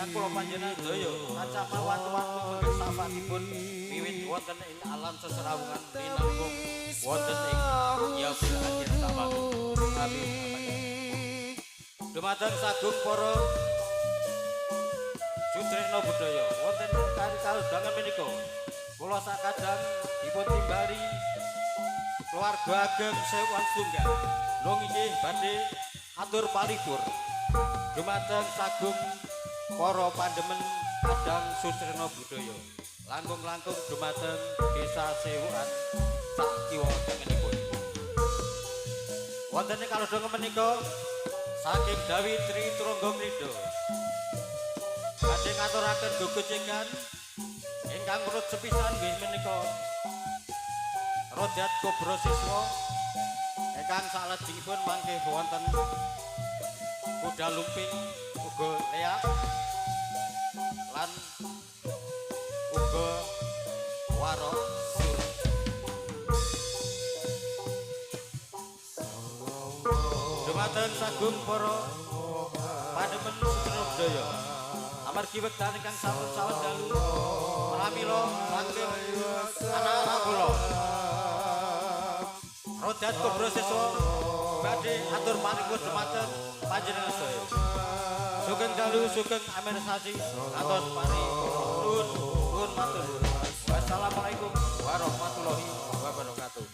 ingkang kula panjenengan sedaya ancaman wantu-wantu mengke safatipun wiwit wonten ing alam seserawungan linangkung wonten ing yaumil akhir sabangun. Amin. Dumateng sagung para Jutresna Budaya wonten kari kalundangan menika kula sakadang dipun timbali keluarga ageng Sewan Sunggal long inggih badhe atur palipur dumateng sagung para pandemen kadang Jutresna Budaya langkung-langkung dumateng Desa Sewuan sak kiwa tengenipun. Wonten ing kalodonga menika saking Dawi Tri Tronggo Mrido badhe ngaturaken gegojengan ingkang urut sepisan nggih menika Rodat Kobro Siswa ingkang salajengipun mangke wonten Kuda Lumping uga Leak lan uga Warok Sur. Dumateng sagung para pademen Sutradaya amargi wekdal ingkang sampun sawetdalu pramila langgeng anak-anak kula Rodat Kobro Siswa badhe atur manipun dumateng panjenengan sedaya. Sugeng dalu sugeng amin sasi atos pari nuwun matur. Wassalamualaikum warahmatullahi wabarakatuh.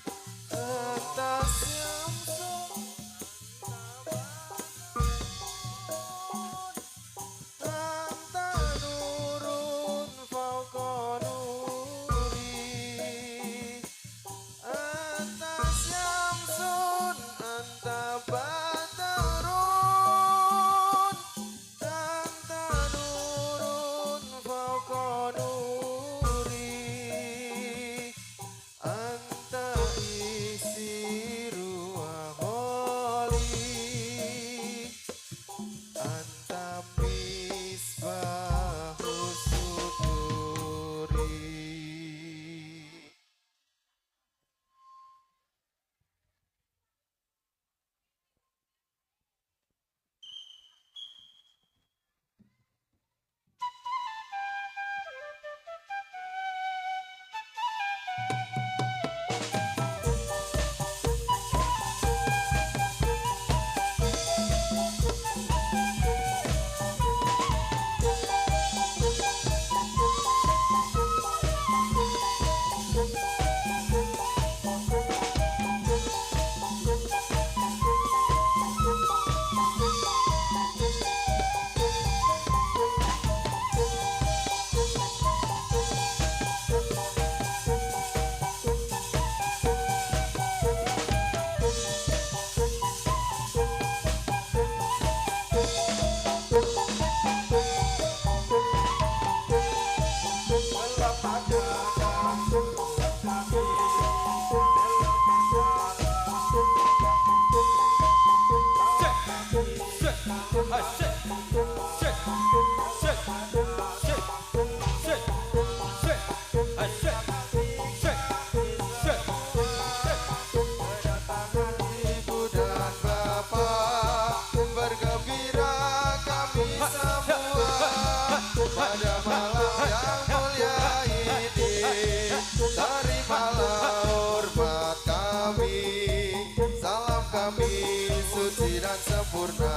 Suci dan sempurna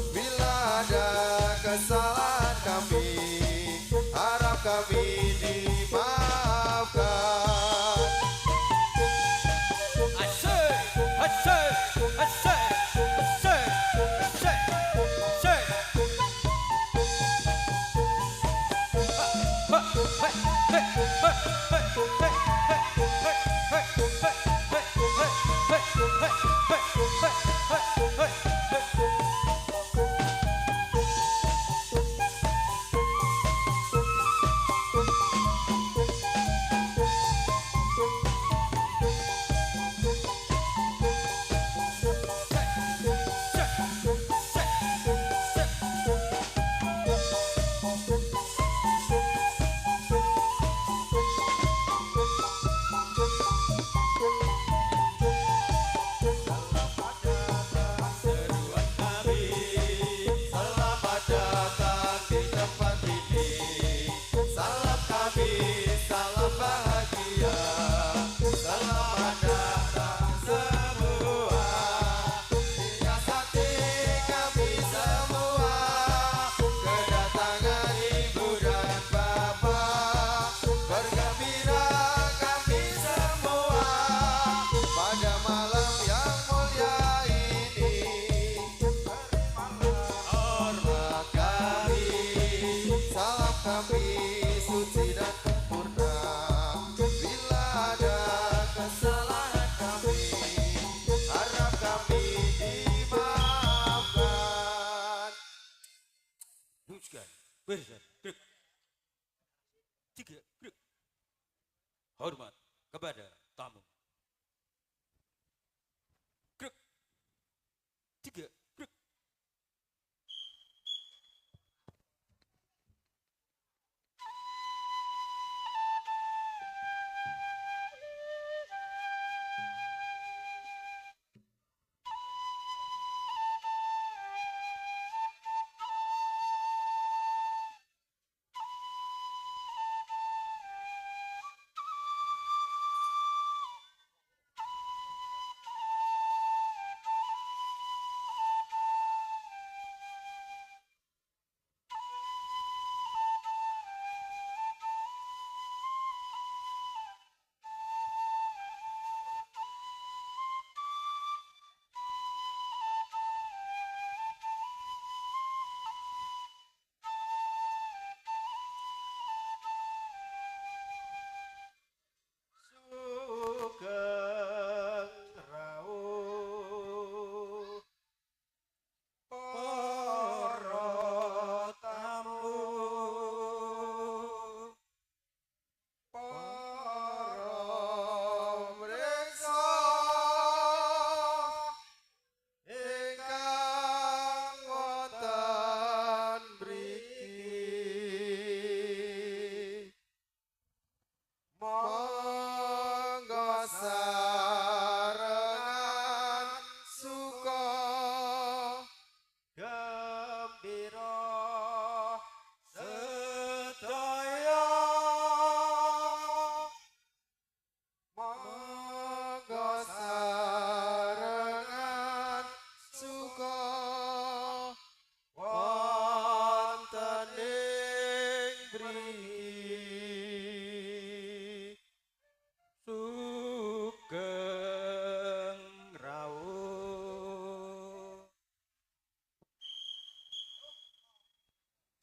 bila ada sekali. Barisan. Gerak. 3. Gerak. Hormat kepada tamu. Gerak. 3. Gerak.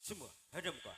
Semua hadap muka.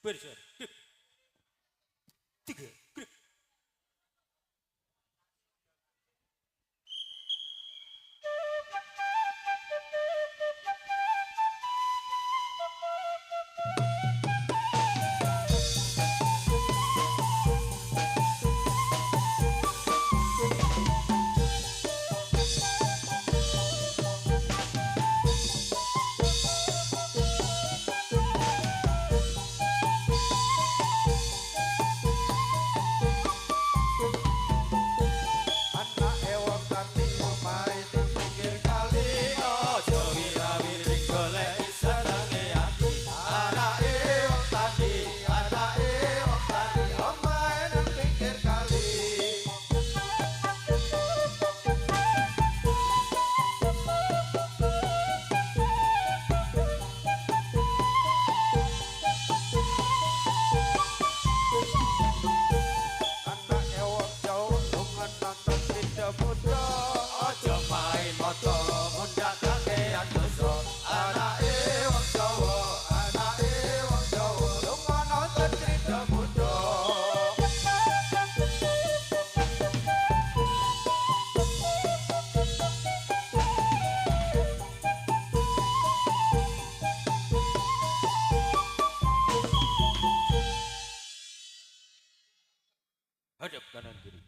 Berser. Tiga. Hadap kanan kiri.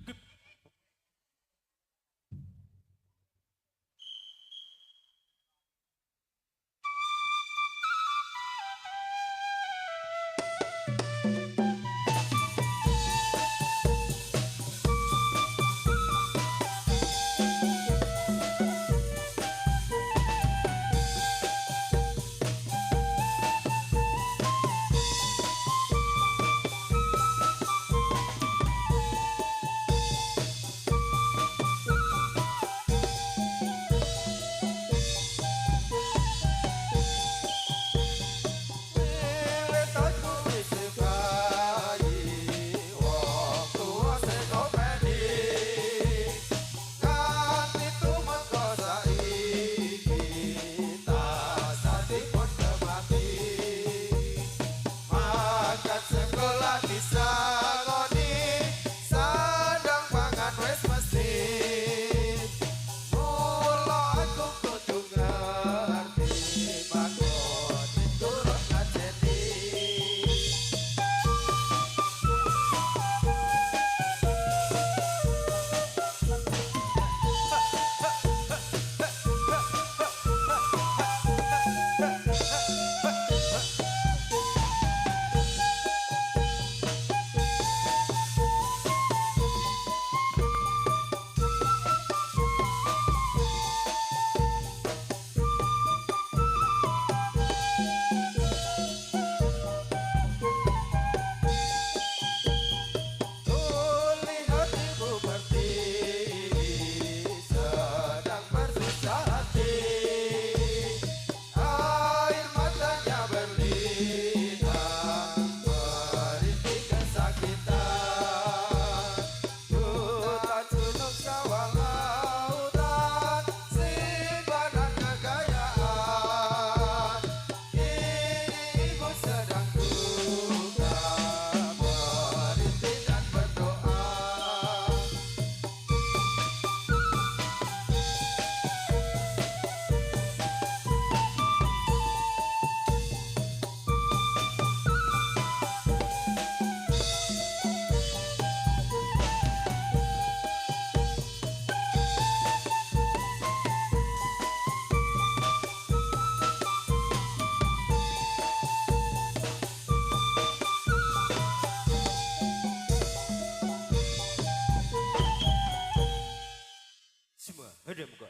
Hadap kok.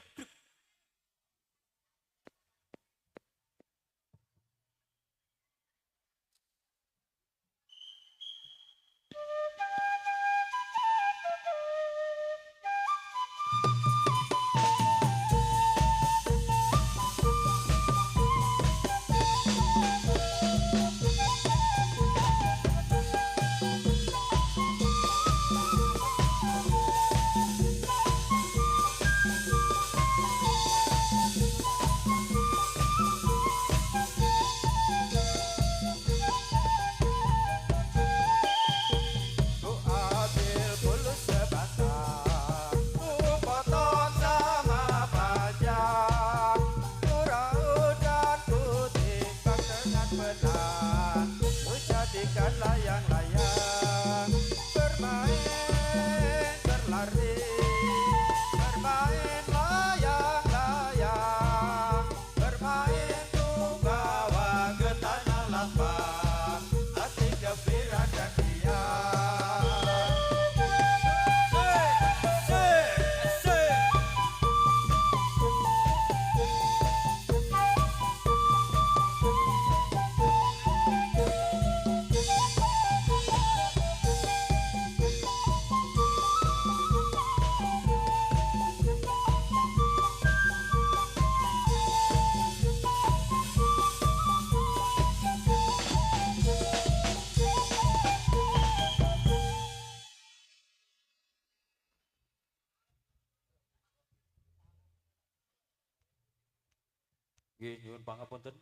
Nggih nyuwun pangapunten.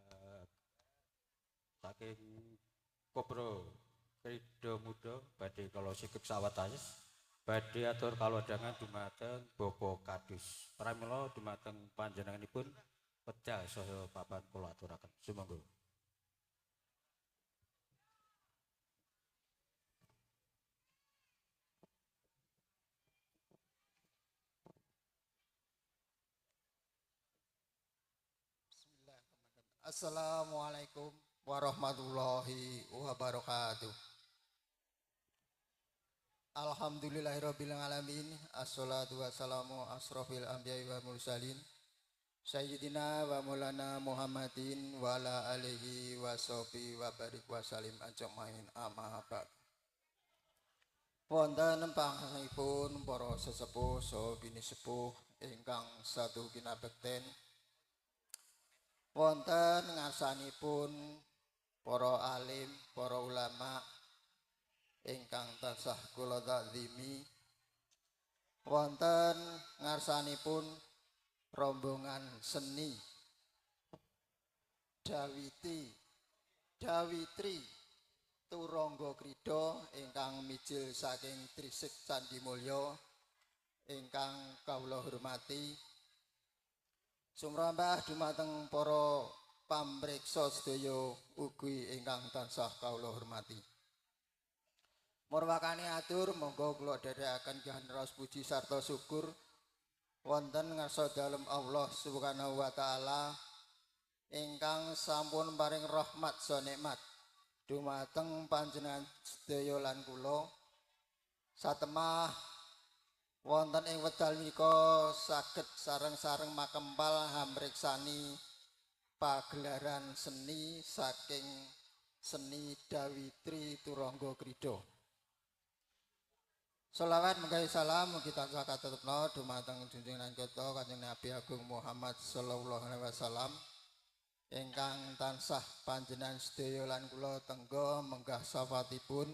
Eh, Saking Kopro Krida Muda badhe kala sikep sawetawis badhe atur kalodhangan dumateng Bapak Kadus. Pramila dumateng panjenenganipun wedal saha papan kula aturaken. Sumangga. Assalamualaikum warahmatullahi wabarakatuh. Alhamdulillahirabbil alamin. Assalatu wassalamu asrofil anbiya'i wal mursalin. Sayyidina wa maulana Muhammadin wa ala alihi wa sahbihi wa barik wa salim ajmain amma ba'd. Wonten pangangipun para sesepuh saha bini sepuh ingkang satu kinabekten wonten ngarsanipun para alim, para ulama ingkang tansah kula takzimi, wonten ngarsanipun rombongan seni Dawitri Turangga Krida ingkang mijil saking Trisik Candi Mulya ingkang kawula hormati. Sumrambah dumateng para pamriksa sedaya ugi ingkang tansah kawula hormati. Murwakane atur monggo kula dherekaken gahan raos puji sarta syukur wonten ngarsa dalem Allah Subhanahu wa taala ingkang sampun paring rahmat saha nikmat dumateng panjenengan sedaya lan kula satemah wonten ing wekdal menika saged sareng-sareng makempal hamriksani pagelaran seni saking seni Dawitri Turangga Krida. Shalawat mugi salam mugi tansah katetepna dumateng junjungan kita Kanjeng Nabi Agung Muhammad sallallahu alaihi wasallam ingkang tansah panjenengan sedaya lan kula tengga menggah syafaatipun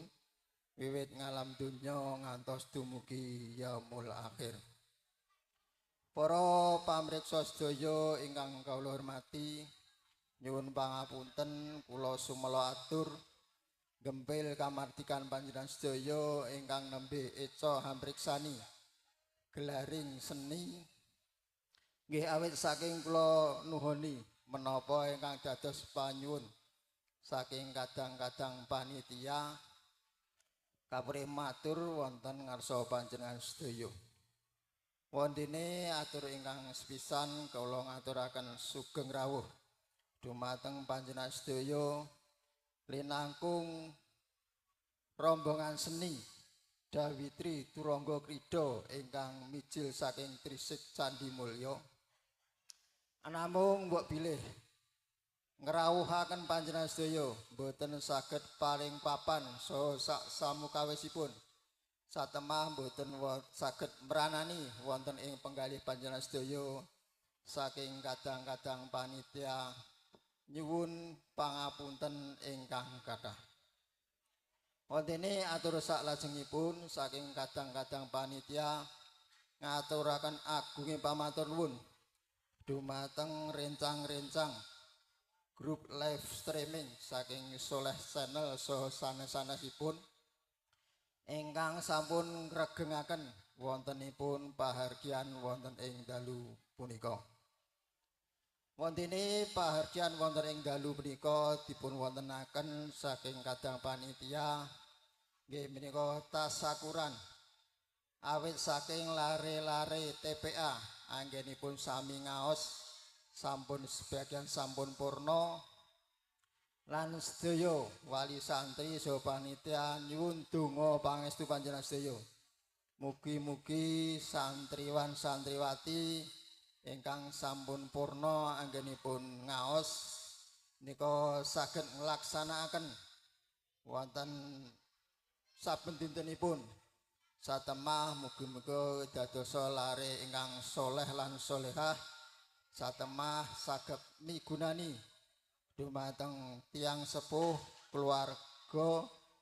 wiwit ngalam dunya ngantos dumugi yaumul akhir. Para pamriksa sedaya ingkang kawula hormati, nyuwun pangapunten kula sumela atur gempil kamardikan panjenengan sedaya ingkang nembe eca hamriksani gelaring seni nggih awit saking kula nuhuni menapa ingkang dados panyuwun saking kadang-kadang panitia kapri matur wonten ngarsa panjenengan sedaya. Wondene atur ingkang sepisan kula ngaturaken sugeng rawuh dumateng panjenengan sedaya linangkung rombongan seni Dawitri Turangga Krida ingkang mijil saking Trisik Candi Mulya. Namung mbok bilih ngrawuhaken panjenengan sedaya boten saged paling papan saha sak samukawisipun satemah boten saged mranani wonten ing penggalih panjenengan sedaya saking kadang-kadang panitia nyuwun pangapunten ingkang kathah. Wondene atur saklajengipun saking kadang-kadang panitia ngaturaken agunging pamatur nuwun dumateng rencang-rencang grup live streaming saking Soleh Channel saha sanes-sanesipun ingkang sampun ngregengaken wontenipun pahargyan wonten ing dalu punika. Wontene pahargyan wonten ing dalu punika dipun wontenaken saking kadang panitia nggih menika tasakuran awit saking lare-lare TPA anggenipun sami ngaos sampun sebagian sampun purna lan sedaya wali santri saha panitia nyuwun donga pangestu panjenengan sedaya mugi-mugi santriwan santriwati ingkang sampun purna anggenipun ngaos nika saged nglaksanakaken wonten saben dintenipun satemah mugi-mugi dadosa lare ingkang soleh lan solehah satemah saged migunani dumateng tiyang sepuh keluarga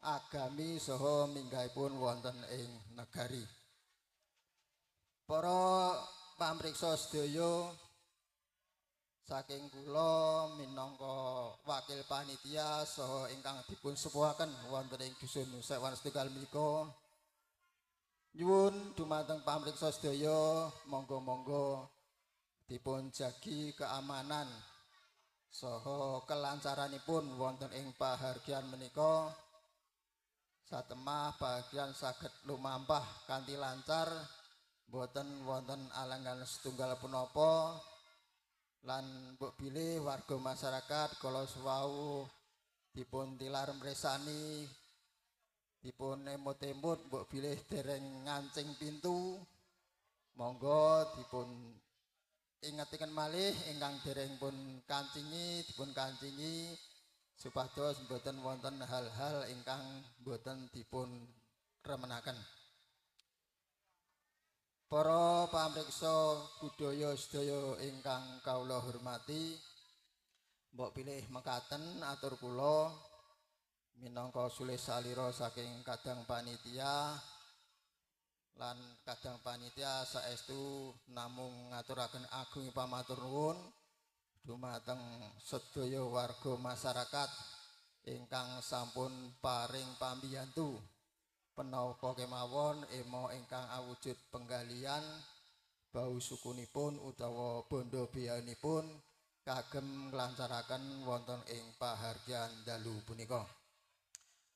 agami saha minggahipun wonten ing negari. Para pamriksa sedaya saking kula minangka wakil panitia saha ingkang dipun sepuhaken wonten ing dusun Sewan Setunggal menika nyuwun dumateng pamriksa sedaya monggo-monggo dipun jagi keamanan saha kelancaranipun wonten ing pahargyan menika satemah bahagian saged lumampah kanthi lancar boten wonten alangan setunggal punapa lan mbok bilih warga masyarakat kala suwau dipun tilar mresani dipun emut-emut mbok bilih dereng ngancing pintu monggo dipun ingetaken malih ingkang dereng pun dipun kancingi supados mboten wonten hal-hal ingkang mboten dipun remenaken. Para pamriksa budaya sedaya ingkang kawula hormati, mbok pilih mekaten atur kula minangka sulih salira saking kadang panitia lan kadang panitia saestu namung ngaturaken agung pamatur nuwun dumateng sedaya warga masyarakat ingkang sampun paring pambiyantu penapa kemawon ema ingkang awujud penggalian bau sukunipun utawa bondo biyanipun kagem nglancaraken wonten ing pahargyan dalu punika.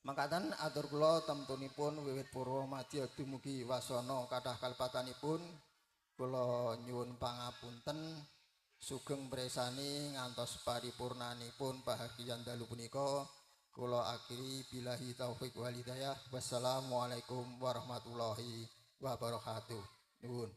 Mangkaten atur kula temtunipun wiwit purwa madya dumugi wasana kathah kalpatanipun kula nyuwun pangapunten sugeng mresani ngantos paripurnanipun pahargyan dalu punika kula akhiri billahi taufik wal hidayah. Wassalamualaikum warahmatullahi wabarakatuh. Nuwun.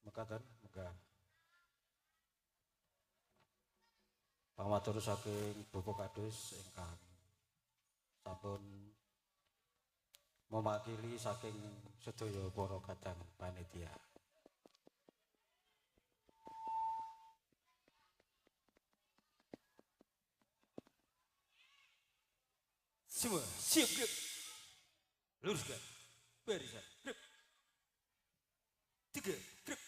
Mekaten megah pamatur saking Bapak Kadus ingkang sampun mewakili saking sedaya para kadang panitia. Semua siap gerak, luruskan barisan, gerak, 3 gerak.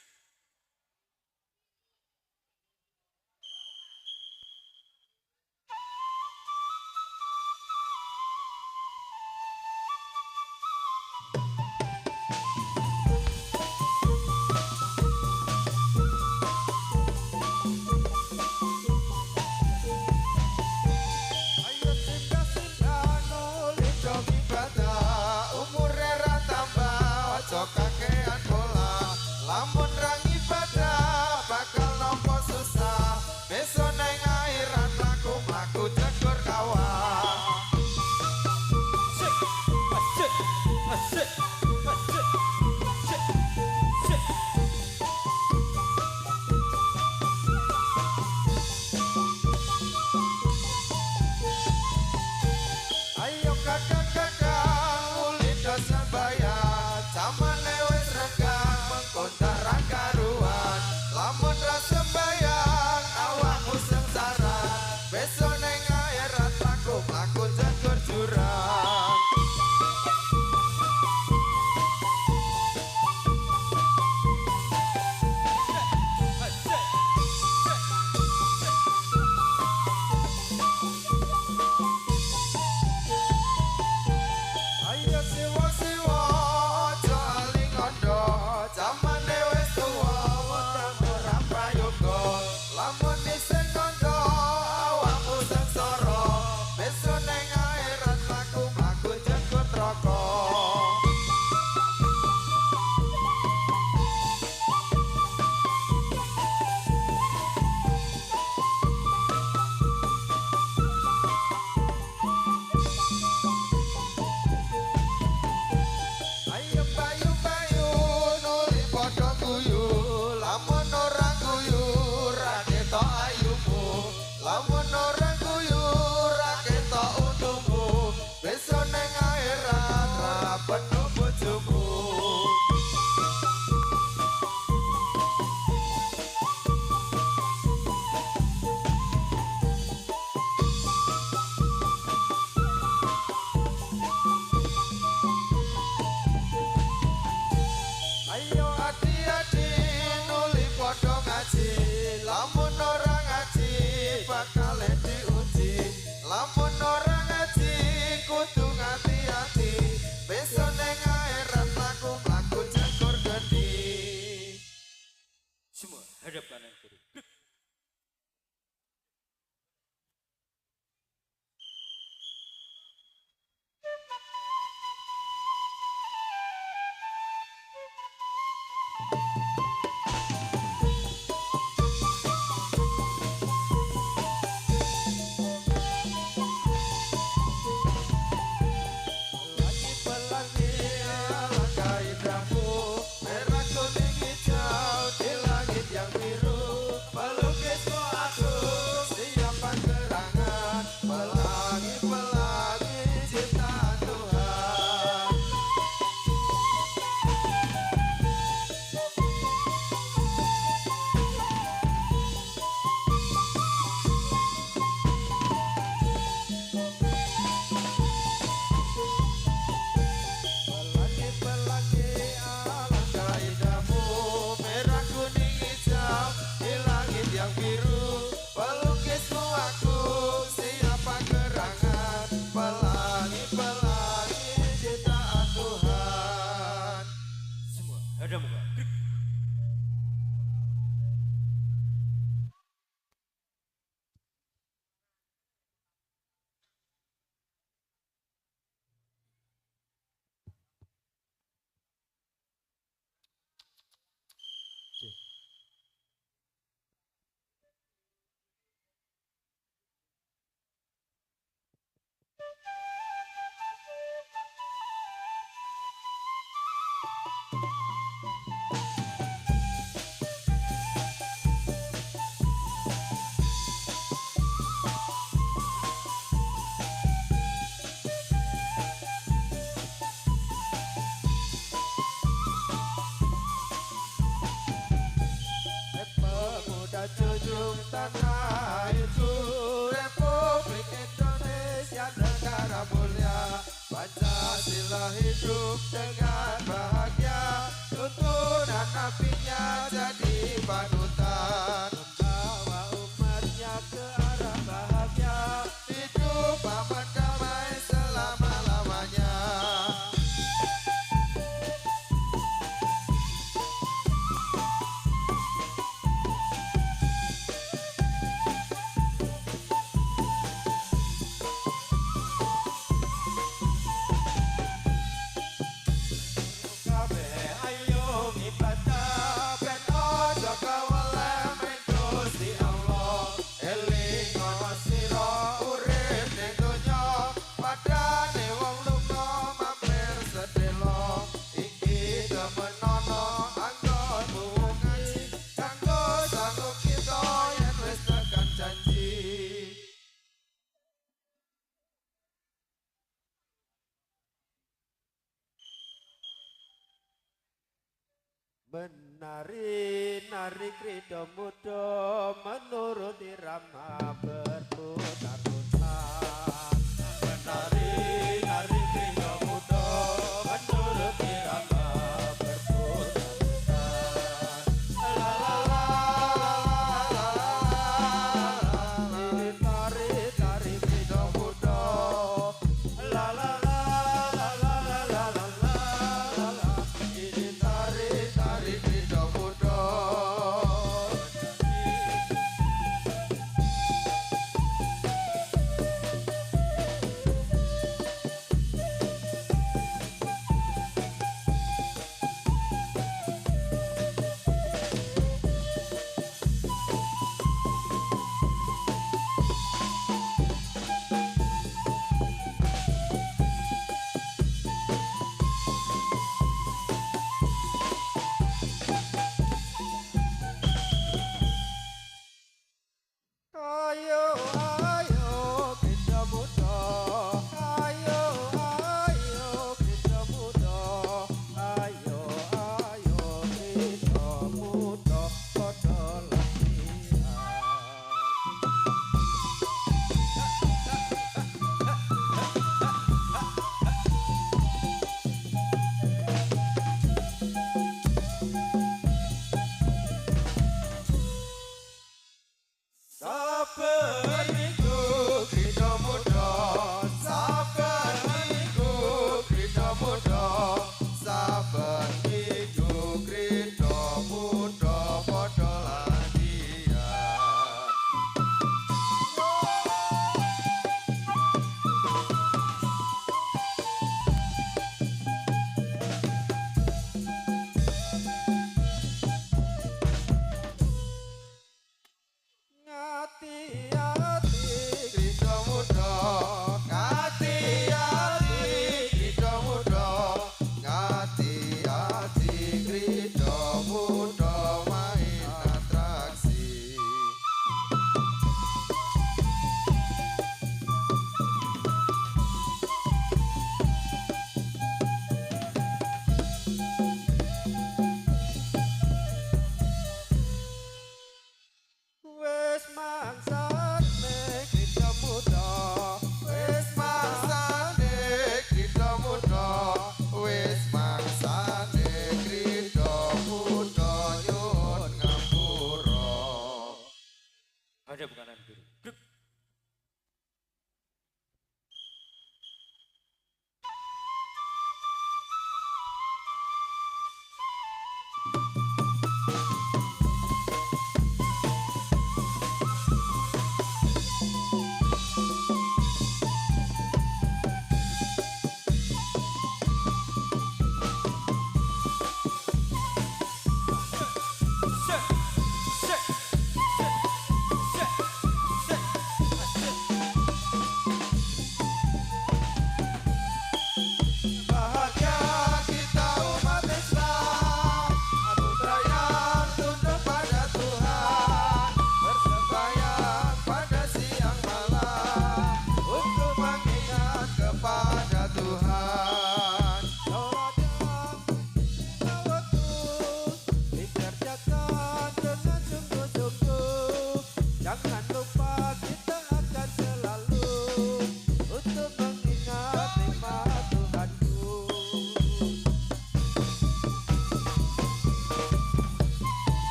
Zaman lewat regang mengkontaran Ayo ati-ati nuli padha ngaji, lamun ora ngaji bakal diuji. Lamun ora ngaji kudu ngati-ati, besok ning akhirat laku jagur gede. Semua hadap kanan kiri. Pelangi alangkah indahmu, merah kuning hijau di langit yang biru. Pelukismu aku siapa gerangan, pelangi-pelangi ciptaan Tuhan. Pelangi-pelangi alangkah indahmu, merah kuning hijau di langit yang biru. Pelukismu aku siapa gerangan, pelangi-pelangi ciptaan Tuhan. Semua hadap muka. Pemuda junjung tanah itu, Republik Indonesia negara mulia. Pancasila hidup dengan bahagia, tuntunan nabinya jadi panutan, membawa umatnya ke arah bahagia, hidup aman damai selama-lamanya. Kabeh ayo ibadah ben ojo kawelem Gusti Allah. Eling ana sira urip ning donya, padane wong lunga mampir sedelo. Iki temenono anggonmu ngaji, kanggo sanggup kita yen wis tekan janji. Menari nari krida muda menurut irama berputar-putar. Menari nari krida muda menurut irama berputar-putar. La la la la la la la. Ini tari tari krida muda. La la la la la la la la la. Ini tari tari krida muda.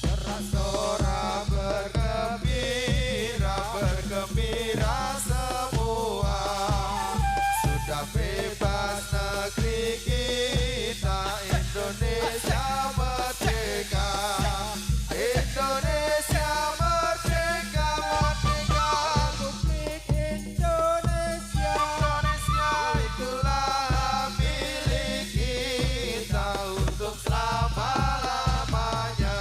Sorak-sorak bergembira, bergembira semua. Sudah bebas negeri kita, Indonesia merdeka. Indonesia merdeka, merdeka. Republik Indonesia. Indonesia itulah milik kita untuk selama-lamanya.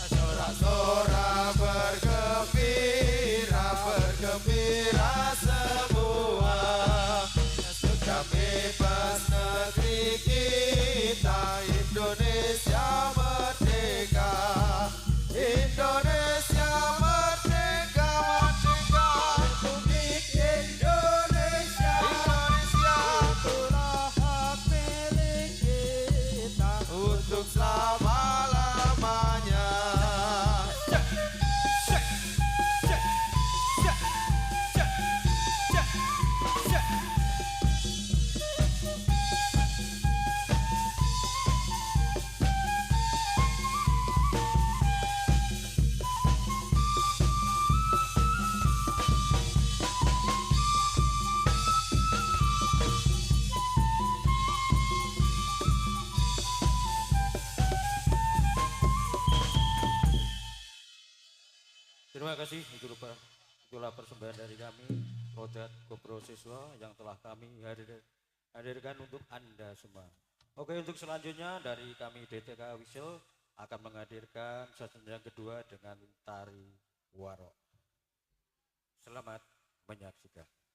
Sorak-sorak bergembira, bergembira semua. Sudah bebas negeri kita, Indonesia merdeka. Indonesia merdeka, merdeka. Republik Indonesia. Indonesia itulah hak milik kita untuk selama-lamanya. Terima kasih, itulah persembahan dari kami, Rodat Kopro Siswa yang telah kami hadirkan untuk Anda semua. Oke, untuk selanjutnya dari kami DTK Whistle akan menghadirkan sesi yang kedua dengan tari Waro. Selamat menyaksikan.